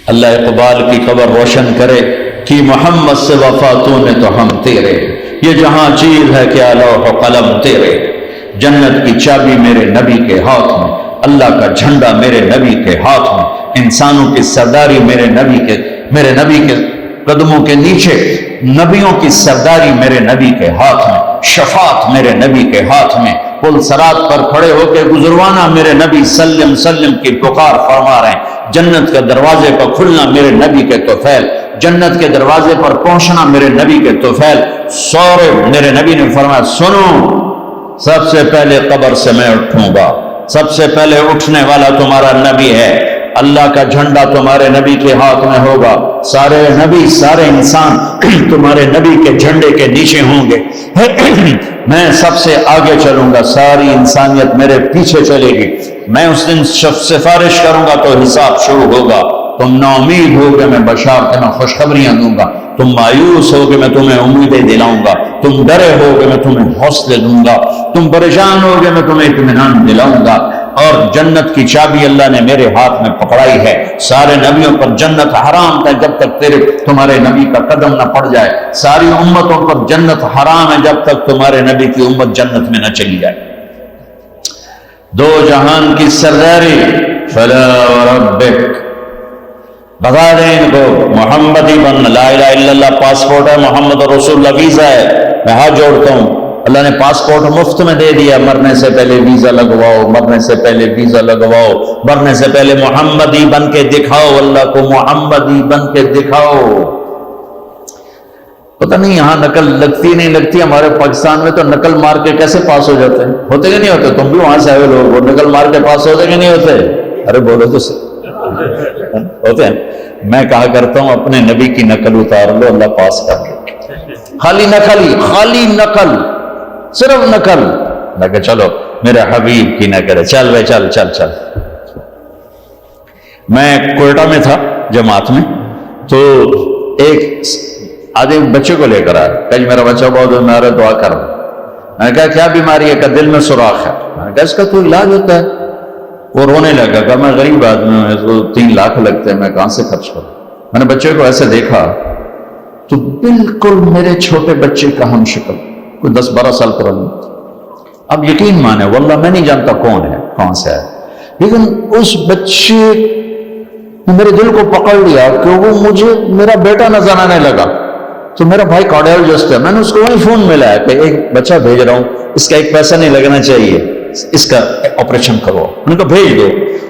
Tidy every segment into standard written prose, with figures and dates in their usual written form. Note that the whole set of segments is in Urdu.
اللہ اقبال کی قبر روشن کرے کہ محمد سے وفا تو نے تو ہم تیرے، یہ جہاں چیز ہے کیا لوح و قلم تیرے، جنت کی چابی میرے نبی کے ہاتھ میں، اللہ کا جھنڈا میرے نبی کے ہاتھ میں، انسانوں کی سرداری میرے نبی کے قدموں کے نیچے، نبیوں کی سرداری میرے نبی کے ہاتھ میں، شفاعت میرے نبی کے ہاتھ میں، پل صراط پر کھڑے ہو کے گزروانا میرے نبی سلم سلم کی پکار فرما رہے ہیں، جنت کے دروازے پر کھلنا میرے نبی کے طفیل، جنت کے دروازے پر پہنچنا میرے نبی کے طفیل، سورے میرے نبی نے فرمایا سنو، سب سے پہلے قبر سے میں اٹھوں گا، سب سے پہلے اٹھنے والا تمہارا نبی ہے، اللہ کا جھنڈا تمہارے نبی کے ہاتھ میں ہوگا، سارے نبی سارے انسان تمہارے نبی کے جھنڈے کے نیچے ہوں گے، میں سب سے آگے چلوں گا، ساری انسانیت میرے پیچھے چلے گی، میں اس دن سفارش کروں گا تو حساب شروع ہوگا، تم نا امید ہوگے میں بشارت میں خوشخبریاں دوں گا، تم مایوس ہوگے میں تمہیں امیدیں دلاؤں گا، تم ڈرے ہوگے میں تمہیں حوصلے دوں گا، تم پریشان ہوگے میں تمہیں اطمینان دلاؤں گا، اور جنت کی چابی اللہ نے میرے ہاتھ میں پکڑائی ہے، سارے نبیوں پر جنت حرام ہے جب تک تمہارے نبی کا قدم نہ پڑ جائے، ساری امتوں پر جنت حرام ہے جب تک تمہارے نبی کی امت جنت میں نہ چلی جائے، دو جہان کی سرداری، فلا وربک، بتا دیں ان کو محمدی بن، لا الہ الا اللہ پاسپورٹ ہے، محمد رسول اللہ ویزا ہے، میں ہاتھ جوڑتا ہوں، اللہ نے پاسپورٹ مفت میں دے دیا، مرنے سے پہلے ویزا لگواؤ، مرنے سے پہلے ویزا لگواؤ، مرنے سے پہلے محمدی بن کے دکھاؤ، اللہ کو محمدی بن کے دکھاؤ۔ پتہ نہیں یہاں نقل لگتی نہیں لگتی، ہمارے پاکستان میں تو نقل مار کے کیسے پاس ہو جاتے ہیں، ہوتے کہ نہیں ہوتے؟ تم بھی وہاں سے آئے لوگ، وہ نقل مار کے پاس ہوتے کہ نہیں ہوتے؟ ارے بولو تو ہوتے ہیں۔ میں کہا کرتا ہوں اپنے نبی کی نقل اتار لو، اللہ پاس کر لو، خالی نقل، صرف نقل، میں کہ چلو میرے حبیب کی نقل ہے، چل بھائی چل چل چل۔ میں کوئٹہ میں تھا جماعت میں، تو ایک آدمی بچے کو لے کر آیا، کہ میرا بچہ بہت بیمار ہے، دعا کر۔ میں نے کہا کیا بیماری ہے؟ کہ دل میں سوراخ ہے۔ میں نے کہا اس کا تو علاج ہوتا ہے۔ وہ رونے لگا، کہ میں غریب آدمی ہوں، اس کو 3 لاکھ لگتے ہیں، میں کہاں سے خرچ کروں؟ میں نے بچے کو ایسے دیکھا تو بالکل میرے چھوٹے بچے کا ہم شکل، کوئی 10-12 سال پرانا۔ اب یقین مانے واللہ میں نہیں جانتا کون ہے، کون سے ہے، لیکن اس بچے میرے دل کو پکڑ لیا کہ وہ مجھے میرا بیٹا نظر آنے لگا۔ تو میرا بھائی کارڈیالوجسٹ ہے، میں نے اس کو وہی فون ملایا کہ ایک بچہ بھیج رہا ہوں، اس کا ایک پیسہ نہیں لگنا چاہیے، اس کا آپریشن کرو۔ ان کو بھیج دو۔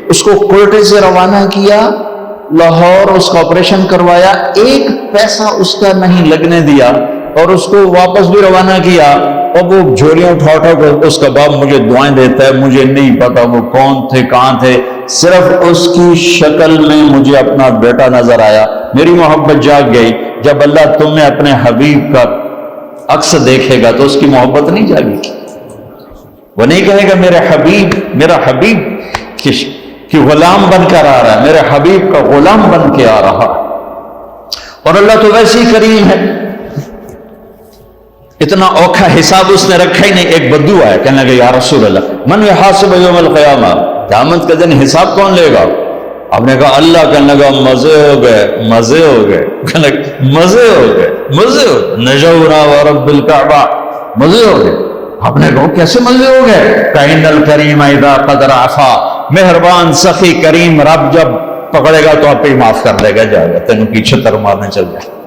اس کو کوئٹے سے روانہ کیا، لاہور اس کا آپریشن کروایا، ایک پیسہ اس کا نہیں لگنے دیا، اور اس کو واپس بھی روانہ کیا۔ اور وہ جھولیاں اٹھا کر اس کا باپ مجھے دعائیں دیتا ہے، مجھے نہیں پتا وہ کون تھے کہاں تھے، صرف اس کی شکل میں مجھے اپنا بیٹا نظر آیا، میری محبت جاگ گئی۔ جب اللہ تمہیں اپنے حبیب کا عکس دیکھے گا تو اس کی محبت نہیں جاگی، وہ نہیں کہے گا میرا حبیب کہ غلام بن کر آ رہا ہے، میرے حبیب کا غلام بن کے آ رہا۔ اور اللہ تو ویسے ہی کریم ہے، اتنا اوکھا حساب اس نے رکھا ہی نہیں۔ ایک بدو آیا، کہنے لگا یا رسول اللہ من یحاسب یوم القیامہ، قیامت کا دن حساب کون لے گا؟ آپ نے کہا اللہ۔ کہنے لگا مزے ہو گئے نجونا ورب الکعبہ، مزے ہو گئے۔ آپ نے کہا کیسے مزے ہو گئے؟ کائن الکریم اذا قدر عفا، مہربان سخی کریم رب جب پکڑے گا تو آپ ہی معاف کر دے گا، جائے گا تینوں کی چھتر مارنے چل جائے۔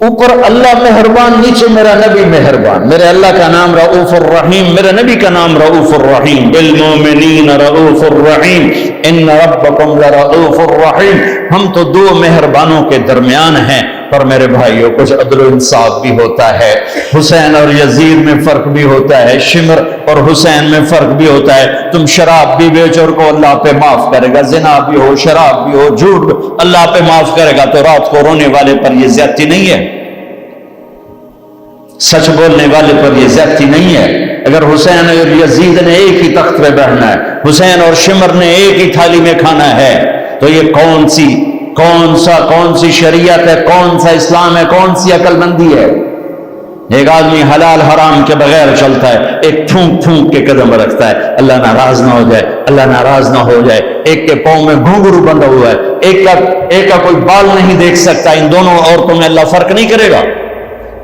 اوپر اللہ مہربان، نیچے میرا نبی مہربان۔ میرے اللہ کا نام رؤوف الرحیم، میرے نبی کا نام رؤوف الرحیم، بالمؤمنین رؤوف الرحیم، ان ربکم لرؤوف الرحیم۔ ہم تو 2 مہربانوں کے درمیان ہیں، پر میرے بھائیوں کچھ عدل و انصاف بھی ہوتا ہے، حسین اور یزید میں فرق بھی ہوتا ہے، شمر اور حسین میں فرق بھی ہوتا ہے۔ تم شراب بھی بیچو کو اللہ پہ معاف کرے گا، زنا بھی ہو، شراب بھی ہو، جھوٹ اللہ پہ معاف کرے گا، تو رات کو رونے والے پر یہ زیادتی نہیں ہے، سچ بولنے والے پر یہ زیادتی نہیں ہے۔ اگر حسین اور یزید نے ایک ہی تخت پہ بیٹھنا ہے، حسین اور شمر نے ایک ہی تھالی میں کھانا ہے، تو یہ کون سی شریعت ہے، کون سا اسلام ہے، کون سی عقل مندی ہے؟ ایک آدمی حلال حرام کے بغیر چلتا ہے، ایک پھونک پھونک کے قدم رکھتا ہے اللہ ناراض نہ ہو جائے، اللہ ناراض نہ ہو جائے، ایک کے پاؤں میں گھنگرو بندھا ہوا ہے، ایک کا کوئی بال نہیں دیکھ سکتا، ان دونوں عورتوں میں اللہ فرق نہیں کرے گا؟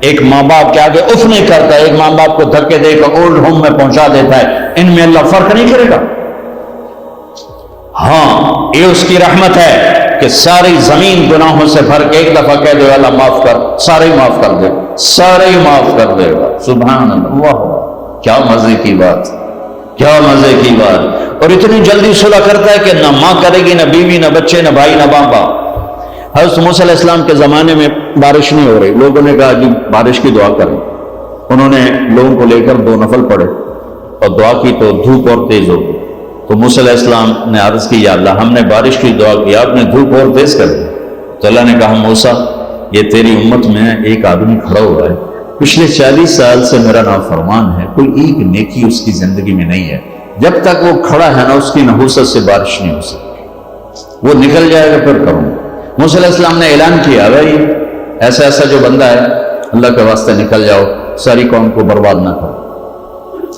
ایک ماں باپ کے آگے اف نہیں کرتا، ایک ماں باپ کو دھکے دے کر اولڈ ہوم میں پہنچا دیتا ہے، ان میں اللہ فرق نہیں کرے گا؟ ہاں، یہ اس کی رحمت ہے کہ ساری زمین گناہوں سے بھر کے ایک دفعہ کہہ دے اللہ معاف کر، سارے ہی معاف کر دے، سارے ہی معاف کر دے گا۔ سبحان اللہ، واہ، کیا مزے کی بات، کیا مزے کی بات۔ اور اتنی جلدی صلح کرتا ہے کہ نہ ماں کرے گی، نہ بیوی، نہ بچے، نہ بھائی، نہ باپ۔ حضرت موسیٰ علیہ السلام کے زمانے میں بارش نہیں ہو رہی، لوگوں نے کہا کہ بارش کی دعا کریں، انہوں نے لوگوں کو لے کر 2 نفل پڑھے اور دعا کی تو دھوپ اور تیز ہو گئی۔ تو موسیٰ علیہ السلام نے عرض کی یا اللہ ہم نے بارش کی دعا کی، آپ نے دھوپ اور تیز کر دی۔ تو اللہ نے کہا موسیٰ یہ تیری امت میں ایک آدمی کھڑا ہوا ہے، پچھلے 40 سال سے میرا نافرمان ہے، کوئی ایک نیکی اس کی زندگی میں نہیں ہے، جب تک وہ کھڑا ہے نا اس کی نحوست سے بارش نہیں ہو سکتی، وہ نکل جائے گا پھر کروں۔ موسیٰ علیہ السلام نے اعلان کیا بھائی ایسا ایسا جو بندہ ہے اللہ کے واسطے نکل جاؤ، ساری قوم کو برباد نہ کرو۔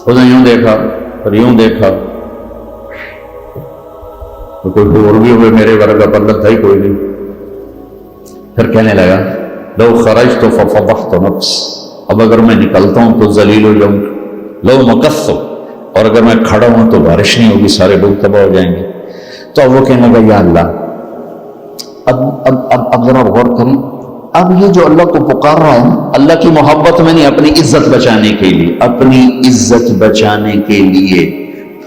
اس نے یوں دیکھا اور یوں دیکھا تو کوئی اور بھی ہوئے میرے ورگا بندہ تھا ہی کوئی نہیں۔ پھر کہنے لگا لو خرجت ففضحت نفس، اب اگر میں نکلتا ہوں تو ذلیل ہو جاؤں، لو مکثت، اور اگر میں کھڑا ہوں تو بارش نہیں ہوگی، سارے لوگ تباہ ہو جائیں گے۔ تو اب وہ کہنے لگا یا اللہ اب ذرا غور کریں، اب یہ جو اللہ کو پکار رہا ہے اللہ کی محبت میں نہیں، اپنی عزت بچانے کے لیے، اپنی عزت بچانے کے لیے،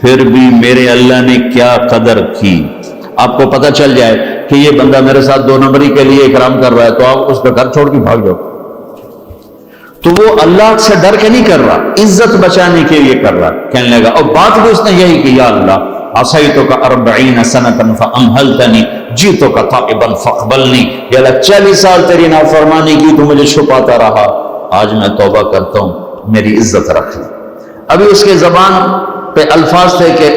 پھر بھی میرے اللہ نے کیا قدر کی۔ آپ کو پتہ چل جائے کہ یہ بندہ میرے ساتھ 2 نمبری کے لیے اکرام کر رہا ہے تو آپ اس کا گھر چھوڑ کے بھاگ جاؤ۔ تو وہ اللہ سے ڈر کے نہیں کر رہا، عزت بچانے کے لیے کر رہا۔ کہنے لگا اور بات بھی اس نے یہی کہ یا اللہ عصیتک 40 سنة فأمہلتنی جیتک تائبا فاقبلنی، یا اللہ 40 سال تیری نافرمانی کی تو مجھے چھپاتا رہا، آج میں توبہ کرتا ہوں، میری عزت رکھ۔ ابھی اس کے زبان پہ الفاظ تھے کہ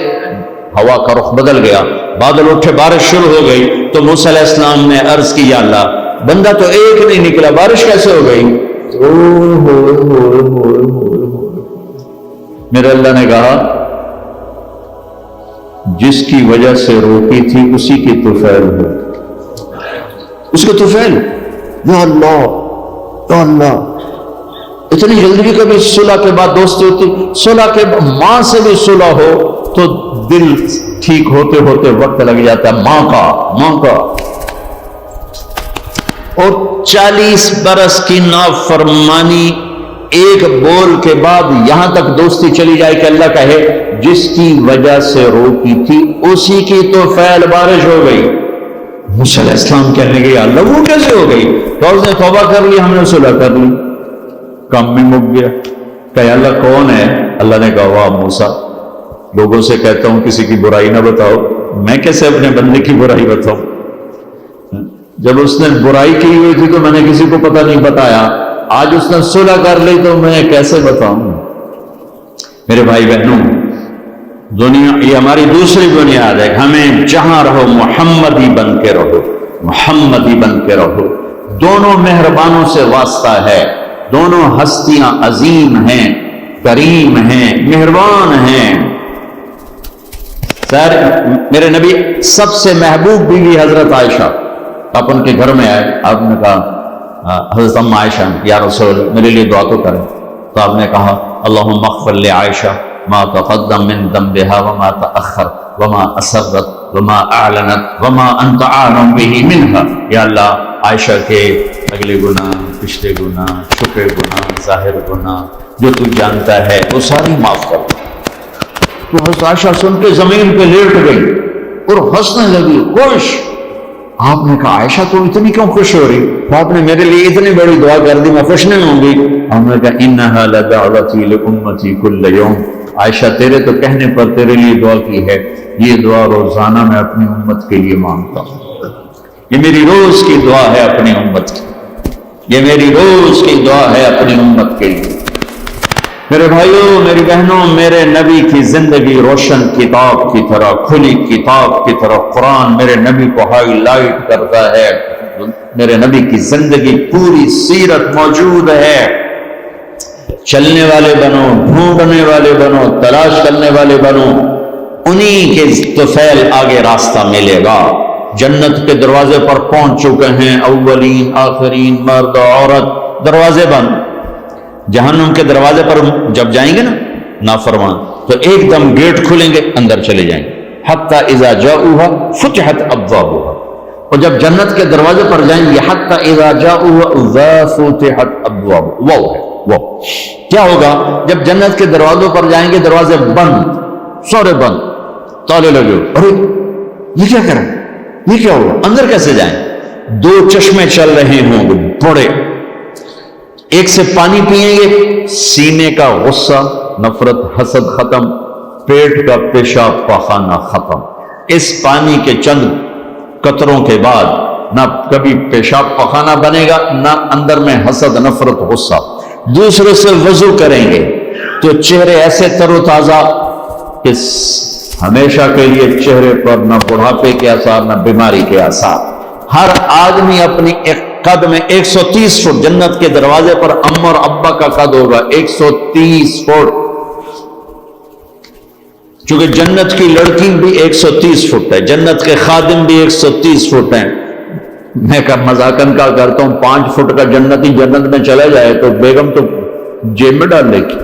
ہوا کا رخ بدل گیا، بادل اٹھے، بارش شروع ہو گئی۔ تو موسیٰ علیہ السلام نے عرض کی یا اللہ بندہ تو ایک نہیں نکلا، بارش کیسے ہو گئی؟ میرے اللہ نے کہا جس کی وجہ سے روکی تھی اسی کی طفیل ہو، اس کے طفیل۔ یا اللہ یا اللہ، اتنی جلدی بھی کبھی صلح کے بعد دوستی ہوتی، صلح کے ماں سے بھی صلح ہو تو دل ٹھیک ہوتے ہوتے وقت لگ جاتا ہے، ماں کا۔ اور 40 برس کی نافرمانی ایک بول کے بعد یہاں تک دوستی چلی جائے کہ اللہ کہے جس کی وجہ سے روکی تھی اسی کی تو فعل بارش ہو گئی۔ موسیٰ علیہ السلام کہنے گے یا اللہ وہ کیسے ہو گئی؟ تو اس نے توبہ کر لی، ہم نے صلح کر لی، کام میں مک گیا۔ کہ اللہ کون ہے؟ اللہ نے کہا واہ موسیٰ، لوگوں سے کہتا ہوں کسی کی برائی نہ بتاؤ، میں کیسے اپنے بندے کی برائی بتاؤں؟ جب اس نے برائی کی ہوئی تھی تو میں نے کسی کو پتہ نہیں بتایا، آج اس نے صلح کر لی تو میں کیسے بتاؤں؟ میرے بھائی بہنوں، دنیا یہ ہماری دوسری بنیاد ہے، ہمیں جہاں رہو محمدی بن کے رہو، محمدی بن کے رہو۔ دونوں مہربانوں سے واسطہ ہے، دونوں ہستیاں عظیم ہیں، کریم ہیں، مہربان ہیں۔ سر میرے نبی سب سے محبوب بیوی حضرت عائشہ، آپ ان کے گھر میں آئے، آپ نے کہا حضرت ام عائشہ یا رسول میرے لیے دعا تو کریں۔ تو آپ نے کہا اللہم اغفر لعائشہ ما تقدم من ذنبها وما تأخر وما اسرت وما اعلنت وما انت اعلم به منها، یا اللہ عائشہ کے اگلے گناہ، پچھلے گناہ، چھپے گناہ، ظاہر گناہ جو تو جانتا ہے وہ ساری معاف کر۔ تو حضرت عائشہ سن کے زمین پہ لیٹ گئی اور ہنسنے لگی، خوش۔ آپ نے کہا عائشہ تو اتنی کیوں خوش ہو رہی؟ آپ نے میرے لیے اتنی بڑی دعا کر دی، میں خوش نہیں ہوں گی؟ آپ نے کہا انہا لدعوتی لامتی کل یوم، عائشہ تیرے تو کہنے پر تیرے لیے دعا کی ہے، یہ دعا روزانہ میں اپنی امت کے لیے مانگتا ہوں، یہ میری روز کی دعا ہے اپنی امت کی، یہ میری روز کی دعا ہے اپنی امت کے لیے۔ میرے بھائیوں، میری بہنوں، میرے نبی کی زندگی روشن کتاب کی طرح، کھلی کتاب کی طرح قرآن میرے نبی کو ہائی لائٹ کرتا ہے۔ میرے نبی کی زندگی پوری سیرت موجود ہے۔ چلنے والے بنو، ڈھونڈنے والے بنو، تلاش کرنے والے بنو، انہی کے طفیل آگے راستہ ملے گا۔ جنت کے دروازے پر پہنچ چکے ہیں، اولین آخرین، مرد عورت، دروازے بند۔ جہنم کے دروازے پر جب جائیں گے نا نافرمان، تو ایک دم گیٹ کھلیں گے، اندر چلے جائیں گے۔ حتی اذا جاؤها فتحت ابوابها، اور جب جنت کے دروازے پر جائیں گے، حتی اذا جاؤها فتحت ابوابها، وہ کیا ہوگا جب جنت کے دروازوں پر جائیں گے، دروازے بند، سارے بند، تالے لگے، ارے یہ کیا کریں، یہ کیا ہوگا، اندر کیسے جائیں؟ دو چشمے چل رہے ہوں گے بڑے، ایک سے پانی پیئیں گے، سینے کا غصہ، نفرت، حسد ختم، پیٹ کا پیشاب پاخانہ ختم۔ اس پانی کے چند قطروں کے بعد نہ کبھی پیشاب پاخانہ بنے گا، نہ اندر میں حسد، نفرت، غصہ۔ دوسرے سے وضو کریں گے تو چہرے ایسے تر و تازہ کہ ہمیشہ کے لیے چہرے پر نہ بڑھاپے کے آثار، نہ بیماری کے آثار۔ ہر آدمی اپنی ایک قد میں 130 فٹ، جنت کے دروازے پر اماں اور ابا کا قد ہوگا 130 فٹ، چونکہ جنت کی لڑکی بھی 130 فٹ ہے، جنت کے خادم بھی 130 فٹ ہیں۔ میں مذاقن کا کرتا ہوں 5 فٹ کا جنتی جنت میں چلا جائے تو بیگم تو جیب میں ڈال لے گی،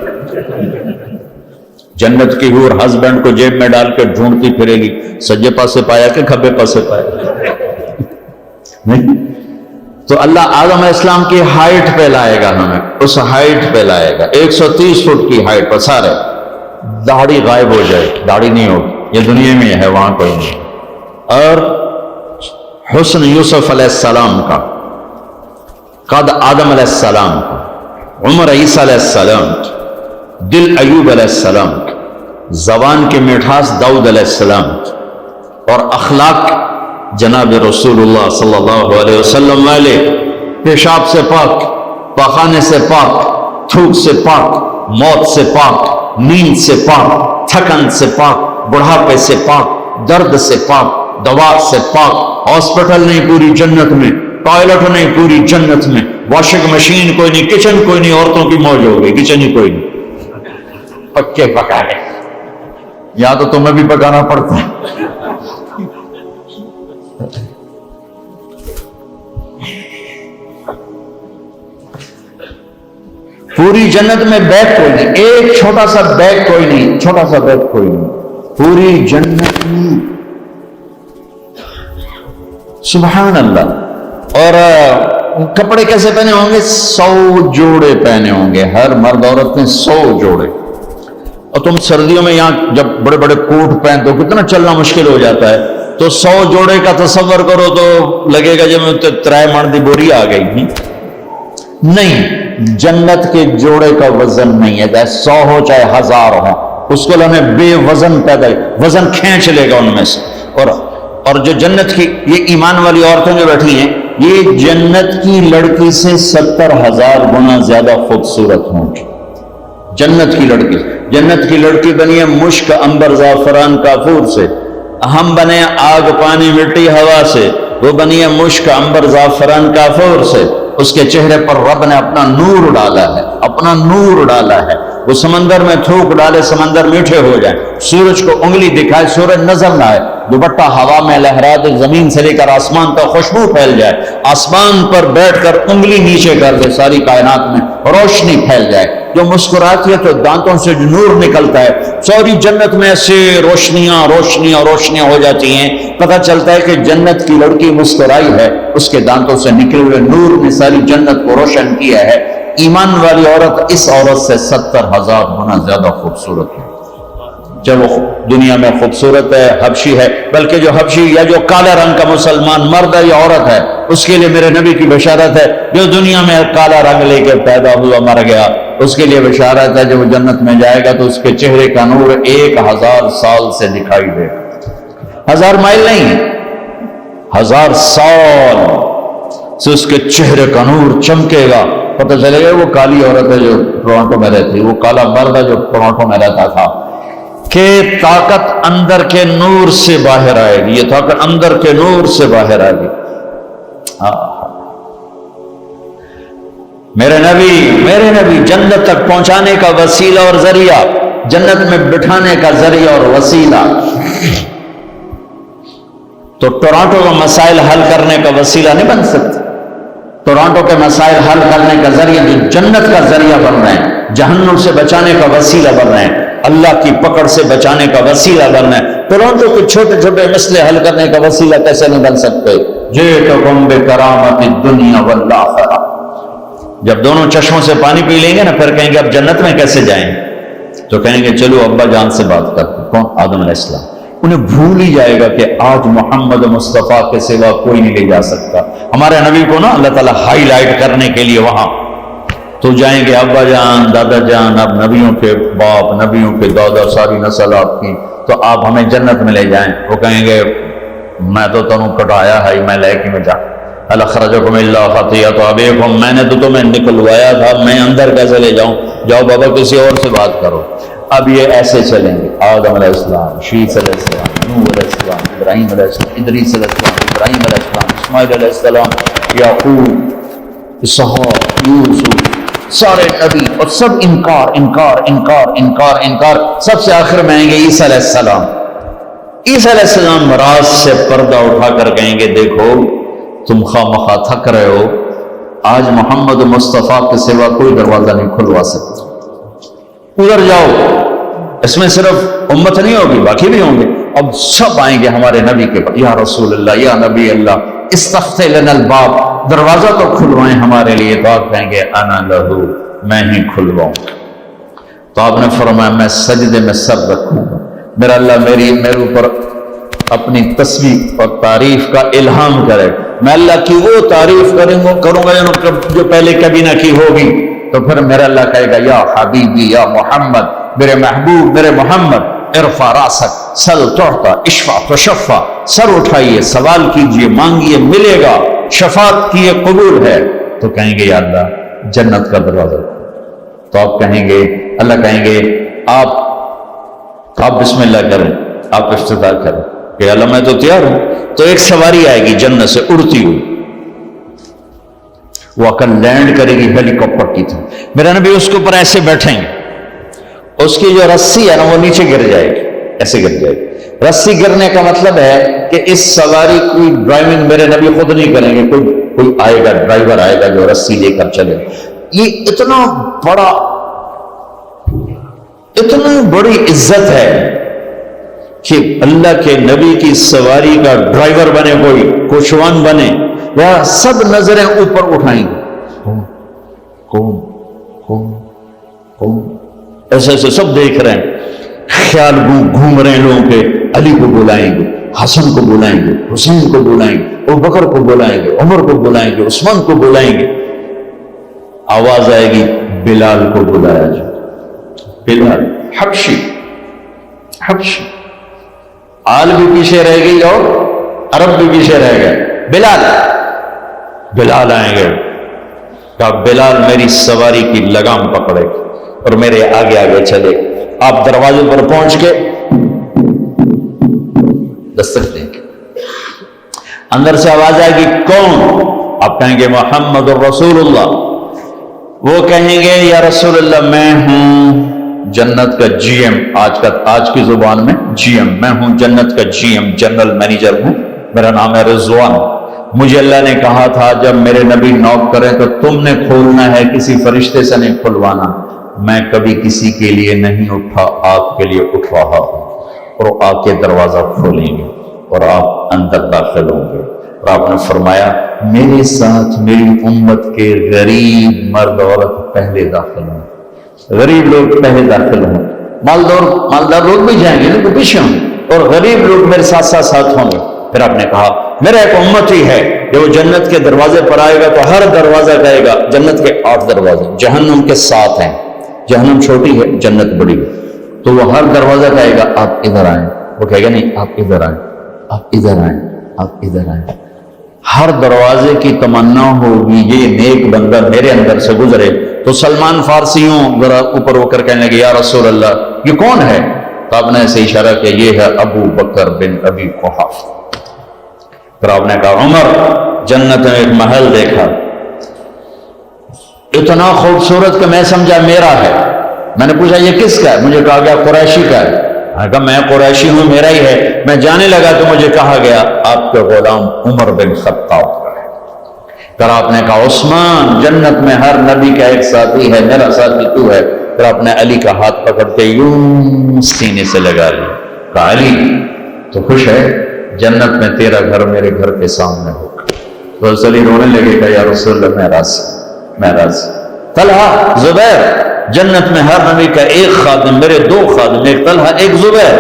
جنت کی حور ہسبینڈ کو جیب میں ڈال کے ڈھونڈتی پھرے گی، سجے پاسے پایا کہ کھبے پاسے پایا، نہیں۔ تو اللہ آدم علیہ السلام کی ہائٹ پہ لائے گا، ہمیں اس ہائٹ پہ لائے گا، 130 فٹ کی ہائٹ پر، سارے داڑھی غائب ہو جائے، داڑھی نہیں ہوگی، یہ دنیا میں ہے، وہاں کوئی نہیں۔ اور حسن یوسف علیہ السلام کا، قد آدم علیہ السلام کا، عمر عیسیٰ علیہ السلام کی، دل ایوب علیہ السلام کی، زبان کی مٹھاس داؤد علیہ السلام کی، اور اخلاق جناب رسول اللہ صلی اللہ علیہ وسلم والے، پیشاب سے پاک، پاخانے سے پاک، تھوک سے پاک، موت سے پاک، نیند سے پاک، تھکن سے پاک، بڑھاپے سے پاک، درد سے پاک، دوا سے پاک، ہاسپٹل نہیں پوری جنت میں، ٹوائلٹ نہیں پوری جنت میں، واشنگ مشین کوئی نہیں، کچن کوئی نہیں، عورتوں کی موج ہو گئی، کچن ہی کوئی نہیں، پکے پکانے، یا تو تمہیں بھی پکانا پڑتا ہے۔ پوری جنت میں بیگ کوئی نہیں، ایک چھوٹا سا بیگ کوئی نہیں، چھوٹا سا بیگ کوئی نہیں، پوری جنت میں، سبحان اللہ۔ اور کپڑے کیسے پہنے ہوں گے؟ 100 جوڑے پہنے ہوں گے، ہر مرد عورت نے 100 جوڑے۔ اور تم سردیوں میں یہاں جب بڑے بڑے کوٹ پہنتے ہو کتنا چلنا مشکل ہو جاتا ہے، تو 100 جوڑے کا تصور کرو تو لگے گا جب ترائے من دی بوری آ گئی۔ نہیں، جنت کے جوڑے کا وزن نہیں ہے، چاہے 100 ہو چاہے 1000 ہو، اس کو ہمیں بے وزن پیدا، وزن کھینچ لے گا ان میں سے۔ اور جو جنت کی یہ ایمان والی عورتیں جو بیٹھی ہیں، یہ جنت کی لڑکی سے 70,000 گنا زیادہ خوبصورت ہوں گی۔ جنت کی لڑکی، جنت کی لڑکی بنی ہے مشک، عنبر، زعفران، کافور سے، ہم بنے آگ، پانی، مٹی، ہوا سے، وہ بنی ہے مشک، عنبر، زعفران، کافور سے۔ اس کے چہرے پر رب نے اپنا نور ڈالا ہے، اپنا نور ڈالا ہے۔ وہ سمندر میں تھوک ڈالے، سمندر میٹھے ہو جائیں، سورج کو انگلی دکھائے، سورج نظر نہ آئے، دوپٹہ ہوا میں لہرا دے، زمین سے لے کر آسمان تک خوشبو پھیل جائے، آسمان پر بیٹھ کر انگلی نیچے کر دے، ساری کائنات میں روشنی پھیل جائے، جو مسکراتی ہے تو دانتوں سے جو نور نکلتا ہے، ساری جنت میں سے روشنیاں روشنیاں روشنیاں ہو جاتی ہیں۔ پتہ چلتا ہے کہ جنت کی لڑکی مسکرائی ہے، اس کے دانتوں سے نکلے ہوئے نور نے ساری جنت کو روشن کیا ہے۔ ایمان والی عورت اس عورت سے 70,000 گنا زیادہ خوبصورت ہے۔ جب وہ دنیا میں خوبصورت ہے، حبشی ہے، بلکہ جو حبشی یا جو کالے رنگ کا مسلمان مرد ہے یا عورت ہے، اس کے لیے میرے نبی کی بشارت ہے، جو دنیا میں کالا رنگ لے کے پیدا ہوا مر گیا، اس کے لیے بشارت ہے، جب وہ جنت میں جائے گا تو اس کے چہرے کا نور 1000 سال سے دکھائی دے گا، 1000 مائل نہیں، 1000 سال سے اس کے چہرے کا نور چمکے گا۔ پتہ چلے گا وہ کالی عورت ہے جو ٹورانٹو میں رہتی، وہ کالا مرد ہے جو ٹورانٹو میں رہتا تھا، کہ طاقت اندر کے نور سے باہر آئے گی، یہ طاقت اندر کے نور سے باہر آئے گی۔ میرے نبی جنت تک پہنچانے کا وسیلہ اور ذریعہ، جنت میں بٹھانے کا ذریعہ اور وسیلہ۔ تو ٹورانٹو کا مسائل حل کرنے کا وسیلہ نہیں بن سکتا، ٹورانٹو کے مسائل حل کرنے کا ذریعہ جو جنت کا ذریعہ بن رہے ہیں، جہنم سے بچانے کا وسیلہ بن رہے ہیں، اللہ کی پکڑ سے بچانے کا وسیلہ بن رہے ہیں، ٹورانٹو کے چھوٹے چھوٹے مسئلے حل کرنے کا وسیلہ کیسے نہیں بن سکتے؟ جئتکم بکرامت الدنیا والآخرہ۔ جب دونوں چشموں سے پانی پی لیں گے نا، پھر کہیں گے اب جنت میں کیسے جائیں؟ تو کہیں گے چلو ابا جان سے بات کرتے ہیں۔ کون؟ آدم علیہ السلام۔ انہیں بھول ہی جائے گا کہ آج محمد مصطفیٰ کے سوا کوئی نہیں لے جا سکتا۔ ہمارے نبی کو نا اللہ تعالیٰ ہائی لائٹ کرنے کے لیے وہاں تو جائیں گے ابا جان، دادا جان، اب نبیوں کے باپ، نبیوں کے دادا، ساری نسل آپ کی، تو آپ ہمیں جنت میں لے جائیں۔ وہ کہیں گے میں تو تنوں کٹایا ہے، میں لے کے میں جا اخرجکم اللہ خطیئۃ ابیکم، میں نے تو تمہیں نکلوایا تھا، میں اندر کیسے لے جاؤں؟ جاؤ بابا کسی اور سے بات کرو۔ اب یہ ایسے چلیں گے، آدم علیہ السلام، شیث علیہ السلام، نوح علیہ السلام، ابراہیم علیہ السلام، ادریس علیہ السلام، ابراہیم علیہ السلام، اسماعیل علیہ السلام، یعقوب، اسحاق، یوسف، سارے نبی، اور سب انکار۔ سب سے آخر میں آئیں گے عیسیٰ علیہ السلام۔ عیسیٰ علیہ السلام راز سے پردہ اٹھا کر کہیں گے دیکھو تم خواہ مخواہ تھک رہے ہو، آج محمد مصطفیٰ کے سوا کوئی دروازہ نہیں کھلوا سکتا، ادھر جاؤ۔ اس میں صرف امت نہیں ہوگی، باقی بھی ہوں گے۔ اب سب آئیں گے ہمارے نبی کے پاس، یا رسول اللہ، یا نبی اللہ، استفتح لنا الباب، دروازہ تو کھلوائیں ہمارے لیے۔ تو آپ کہیں گے انا لہو، میں ہی کھلواؤں۔ تو آپ نے فرمایا میں سجدے میں سر رکھوں گا، میرا اللہ میرے اوپر اپنی تسبیح اور تعریف کا الہام کرے، میں اللہ کی وہ تعریف کروں گا جو پہلے کبھی نہ کی ہوگی۔ تو پھر میرا اللہ کہے گا یا حبیبی یا محمد، میرے محبوب، میرے محمد، ارفع راسک سل تعطى اشفع تشفع، سر اٹھائیے، سوال کیجئے، مانگیے، ملے گا، شفاعت کیے، قبول ہے۔ تو کہیں گے یا اللہ جنت کا دروازہ۔ تو آپ کہیں گے، اللہ کہیں گے آپ بسم اللہ کریں، آپ افتتاح کریں کہ اللہ میں تو تیار ہوں۔ تو ایک سواری آئے گی جنت سے اڑتی ہوئی، وہ اکل لینڈ کرے گی ہیلی کاپٹر کی طرح، میرا نبی اس کے اوپر ایسے بیٹھیں گے، اس کی جو رسی ہے نا وہ نیچے گر جائے گی، ایسے گر جائے گی۔ رسی گرنے کا مطلب ہے کہ اس سواری کی ڈرائیونگ میرے نبی خود نہیں کریں گے، کوئی آئے گا، ڈرائیور آئے گا جو رسی لے کر چلے۔ یہ اتنی بڑی عزت ہے کہ اللہ کے نبی کی سواری کا ڈرائیور بنے، کوئی کوچوان بنے، یا سب نظریں اوپر اٹھائیں گے، کون ایسے سب دیکھ رہے ہیں، خیال گھوم رہے ہیں لوگوں کے، علی کو بلائیں گے، حسن کو بلائیں گے، حسین کو بلائیں گے، ابوبکر کو بلائیں گے، عمر کو بلائیں گے، عثمان کو بلائیں گے۔ آواز آئے گی بلال کو بلایا جائے، بلال حبشی، آل بھی پیچھے رہ گئی اور عرب بھی پیچھے رہ گئے، بلال آئیں گے، کہا بلال میری سواری کی لگام پکڑے اور میرے آگے آگے چلے۔ آپ دروازے پر پہنچ کے دستک دیں گے، اندر سے آواز آئے گی کون؟ آپ کہیں گے محمد الرسول اللہ۔ وہ کہیں گے یا رسول اللہ میں ہوں جنت کا جی ایم، آج کی زبان میں جی ایم، میں ہوں جنت کا جی ایم، جنرل مینیجر ہوں، میرا نام ہے رضوان۔ مجھے اللہ نے کہا تھا جب میرے نبی نوک کریں تو تم نے کھولنا ہے، کسی فرشتے سے نہیں کھلوانا۔ میں کبھی کسی کے لیے نہیں اٹھا، آپ کے لیے اٹھ رہا ہوں، اور آپ کے دروازہ کھولیں گے اور آپ اندر داخل ہوں گے۔ اور آپ نے فرمایا میرے ساتھ میری امت کے غریب مرد عورت پہلے داخل ہوں، غریب لوگ پہلے داخل ہوں، مالدار لوگ بھی جائیں گے لیکن پیچھے ہوں، اور غریب لوگ میرے ساتھ ہوں گے۔ پھر آپ نے کہا میرا ایک امت ہی ہے کہ وہ جنت کے دروازے پر آئے گا تو ہر دروازہ کہے گا، جنت کے 8 دروازے، جہنم کے 7 ہیں، جہنم چھوٹی ہے جنت بڑی ہے، تو وہ ہر دروازہ کہے گا آپ ادھر آئیں، وہ کہے گا نہیں آپ ادھر آئیں، آپ ادھر آئیں، آپ ادھر آئیں۔ ہر دروازے کی تمنا ہوگی یہ نیک بندہ میرے اندر سے گزرے۔ تو سلمان فارسی ہوں ذرا اوپر ہو کر کہنے لگے یا رسول اللہ یہ کون ہے؟ تو آپ نے ایسے اشارہ کیا یہ ہے ابو بکر بن ابی قحافہ۔ پھر آپ نے کہا عمر، جنت میں ایک محل دیکھا، اتنا خوبصورت کہ میں سمجھا میرا ہے. میں نے پوچھا یہ کس کا ہے؟ مجھے کہا گیا قریشی کا ہے. میں کہا میں قریشی ہوں، میرا ہی ہے. میں جانے لگا تو مجھے کہا گیا آپ کے غلام عمر بن خطاب کا ہے. پھر آپ نے کہا عثمان جنت میں ہر نبی کا ایک ساتھی ہے، میرا ساتھی تو ہے. پھر آپ نے علی کا ہاتھ پکڑ کے یوں سینے سے لگا لیا. کہا علی تو خوش ہے؟ جنت میں تیرا گھر میرے گھر کے سامنے ہوگا. تو علی رونے لگے کہ یا رسول اللہ میں راضی، میں راضی. طلحہ زبیر جنت میں ہر نبی کا ایک خادم، میرے دو خادم، ایک طلحہ ایک زبیر.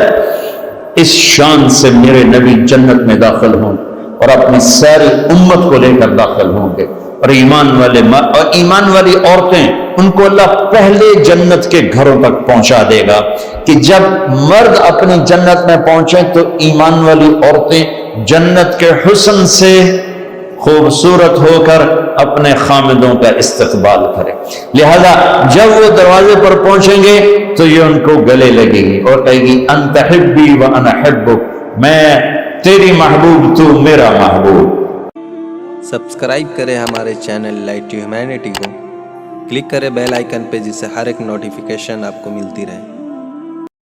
اس شان سے میرے نبی جنت میں داخل ہوں اور اپنی ساری امت کو لے کر داخل ہوں گے. اور ایمان والی عورتیں ان کو اللہ پہلے جنت کے گھروں تک پہنچا دے گا کہ جب مرد اپنی جنت میں پہنچے تو ایمان والی عورتیں جنت کے حسن سے خوبصورت ہو کر اپنے خامدوں کا استقبال کریں. لہذا جب وہ دروازے پر پہنچیں گے تو یہ ان کو گلے لگے گی اور کہے گی انت حبی و انا حبک، میں تیری محبوب تو میرا محبوب. سبسکرائب کریں ہمارے چینل لائٹ ٹو ہیومینٹی کو، کلک کریں بیل آئیکن پہ جس سے ہر ایک نوٹیفیکیشن آپ کو ملتی رہے.